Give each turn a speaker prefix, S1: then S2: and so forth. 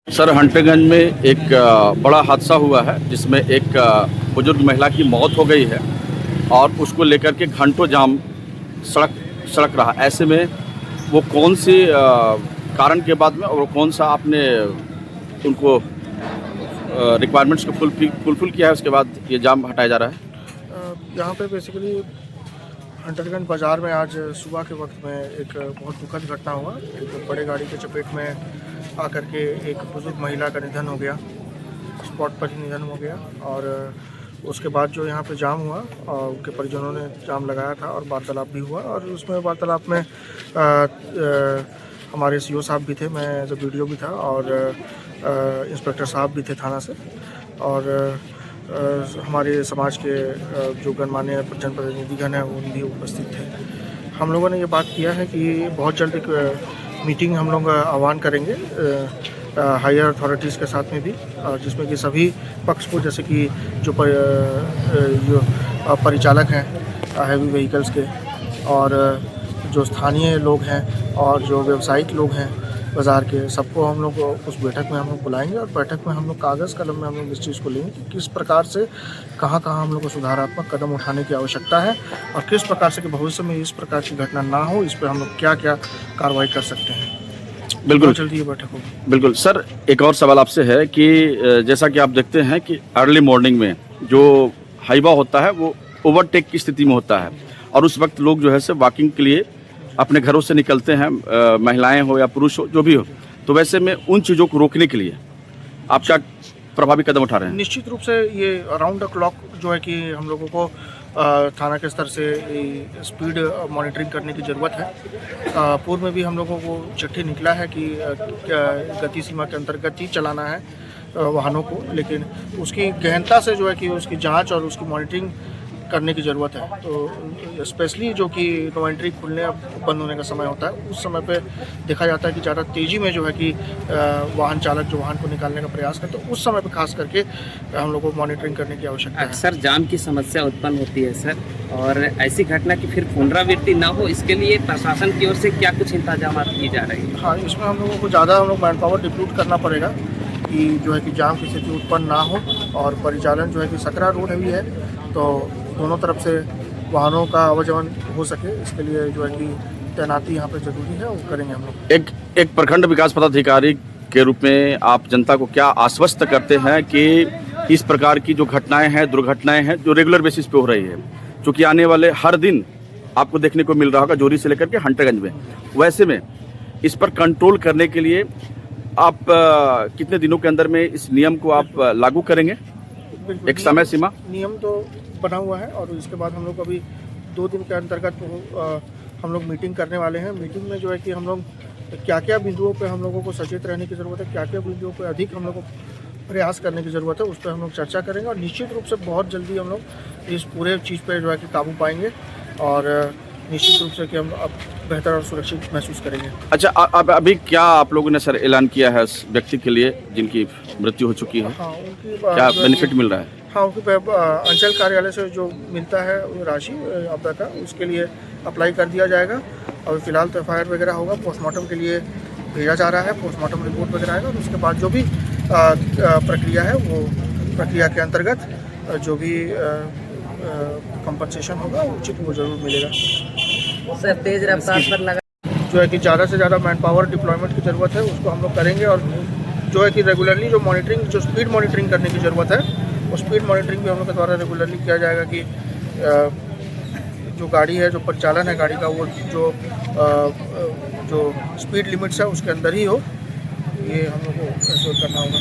S1: Sir Hunterganj में एक बड़ा हादसा हुआ है जिसमें एक बुजुर्ग महिला की मौत हो गई है और उसको लेकर के घंटों जाम सड़क रहा। ऐसे में वो कौन सी कारण के बाद में और कौन सा आपने उनको रिक्वायरमेंट्स को फुलफिल किया है, उसके बाद ये जाम हटाया जा रहा है।
S2: यहाँ पे बेसिकली हंटरगंज बाज़ार में आज सुबह के वक्त में एक बहुत दुखद घटना हुआ। एक बड़े गाड़ी के चपेट में आकर के एक बुजुर्ग महिला का निधन हो गया, स्पॉट पर ही निधन हो गया। और उसके बाद जो यहाँ पे जाम हुआ और उनके परिजनों ने जाम लगाया था और वार्तालाप भी हुआ। और उसमें वार्तालाप में हमारे सीओ साहब भी थे, मैं एज ए वीडियो भी था, और इंस्पेक्टर साहब भी थे थाना से, और हमारे समाज के जो गणमान्य जनप्रतिनिधिगण हैं वो भी उपस्थित थे। हम लोगों ने ये बात किया है कि बहुत जल्द एक मीटिंग हम लोग आह्वान करेंगे हायर अथॉरिटीज़ के साथ में भी, जिसमें कि सभी पक्ष को, जैसे कि जो परिचालक हैं हैवी व्हीकल्स के, और जो स्थानीय लोग हैं और जो व्यावसायिक लोग हैं बाज़ार के, सबको हम लोग उस बैठक में हम लोग बुलाएंगे। और बैठक में हम लोग कागज़ कलम में हम लोग इस चीज़ को लेंगे कि किस प्रकार से कहाँ हम लोग को सुधारात्मक कदम उठाने की आवश्यकता है और किस प्रकार से कि भविष्य में इस प्रकार की घटना ना हो, इस पर हम लोग क्या क्या कार्रवाई कर सकते हैं।
S1: बिल्कुल
S2: जल्दी ये बैठक होगी।
S1: बिल्कुल सर, एक और सवाल आपसे है कि जैसा कि आप देखते हैं कि अर्ली मॉर्निंग में जो हाईवा होता है वो ओवरटेक की स्थिति में होता है और उस वक्त लोग जो है से वॉकिंग के लिए अपने घरों से निकलते हैं, महिलाएं हो या पुरुष हो, जो भी हो। तो वैसे में उन चीज़ों को रोकने के लिए आप क्या प्रभावी कदम उठा रहे हैं?
S2: निश्चित रूप से ये अराउंड द क्लॉक जो है कि हम लोगों को थाना के स्तर से स्पीड मॉनिटरिंग करने की ज़रूरत है। पूर्व में भी हम लोगों को चिट्ठी निकला है कि गति सीमा के अंतर्गत ही चलाना है वाहनों को, लेकिन उसकी गहनता से जो है कि उसकी जांच और उसकी मॉनिटरिंग करने की ज़रूरत है। तो स्पेशली जो कि नो एंट्री खुलने अब बंद होने का समय होता है, उस समय पे देखा जाता है कि ज़्यादा तेज़ी में जो है कि वाहन चालक जो वाहन को निकालने का प्रयास करते हैं, उस समय पे खास करके हम लोग को मॉनिटरिंग करने की आवश्यकता है।
S3: अक्सर जाम की समस्या उत्पन्न होती है सर, और ऐसी घटना की फिर पुनरावृत्ति ना हो, इसके लिए प्रशासन की ओर से क्या कुछ इंतजाम किए जा रहे हैं?
S2: हाँ, इसमें हम लोगों को ज़्यादा हम लोग मैन पावर डिप्यूट करना पड़ेगा कि जो है कि जाम की स्थिति उत्पन्न ना हो। और परिचालन जो है कि सकरा रोड भी है, तो दोनों तरफ से वाहनों का आवागमन हो सके, इसके लिए जो है कि तैनाती यहाँ पे ज़रूरी है, वो करेंगे हम लोग।
S1: एक प्रखंड विकास पदाधिकारी के रूप में आप जनता को क्या आश्वस्त करते हैं कि इस प्रकार की जो घटनाएं हैं, दुर्घटनाएं हैं, जो रेगुलर बेसिस पे हो रही है, क्योंकि आने वाले हर दिन आपको देखने को मिल रहा होगा जोरी से लेकर के हंटरगंज में, वैसे में इस पर कंट्रोल करने के लिए आप कितने दिनों के अंदर में इस नियम को आप लागू करेंगे? एक समय सीमा
S2: नियम तो बना हुआ है, और इसके बाद हम लोग अभी 2 दिन के अंतर्गत हम लोग मीटिंग करने वाले हैं। मीटिंग में जो है कि हम लोग क्या क्या बिंदुओं पे हम लोगों को सचेत रहने की ज़रूरत है, क्या क्या बिंदुओं पे अधिक हम लोग को प्रयास करने की ज़रूरत है, उस पर हम लोग चर्चा करेंगे। और निश्चित रूप से बहुत जल्दी हम लोग इस पूरे चीज़ पर जो है कि काबू पाएंगे, और निश्चित रूप से कि हम अब बेहतर और सुरक्षित महसूस करेंगे।
S1: अच्छा, अब अभी क्या आप लोगों ने सर ऐलान किया है उस व्यक्ति के लिए जिनकी मृत्यु हो चुकी है?
S2: हाँ, उनकी
S1: क्या बेनिफिट मिल रहा है?
S2: हाँ, उनकी अंचल कार्यालय से जो मिलता है राशि आपदा का, उसके लिए अप्लाई कर दिया जाएगा। और फिलहाल तो FIR वगैरह होगा, पोस्टमार्टम के लिए भेजा जा रहा है, पोस्टमार्टम रिपोर्ट वगैरह आएगा, और उसके बाद जो भी प्रक्रिया है, वो प्रक्रिया के अंतर्गत जो भी कंपनसेशन होगा उचित वो जरूर मिलेगा।
S3: सर तेज रफ्तार पर लगा
S2: जो है कि ज़्यादा से ज़्यादा मैन पावर डिप्लॉयमेंट की ज़रूरत है, उसको हम लोग करेंगे। और जो है कि रेगुलरली जो मॉनिटरिंग, जो स्पीड मॉनिटरिंग करने की ज़रूरत है, वो स्पीड मॉनिटरिंग भी हम लोग के द्वारा रेगुलरली किया जाएगा कि जो गाड़ी है, जो परिचालन है गाड़ी का, वो जो स्पीड लिमिट्स है उसके अंदर ही हो। ये हम लोग को एश्योर करना होगा।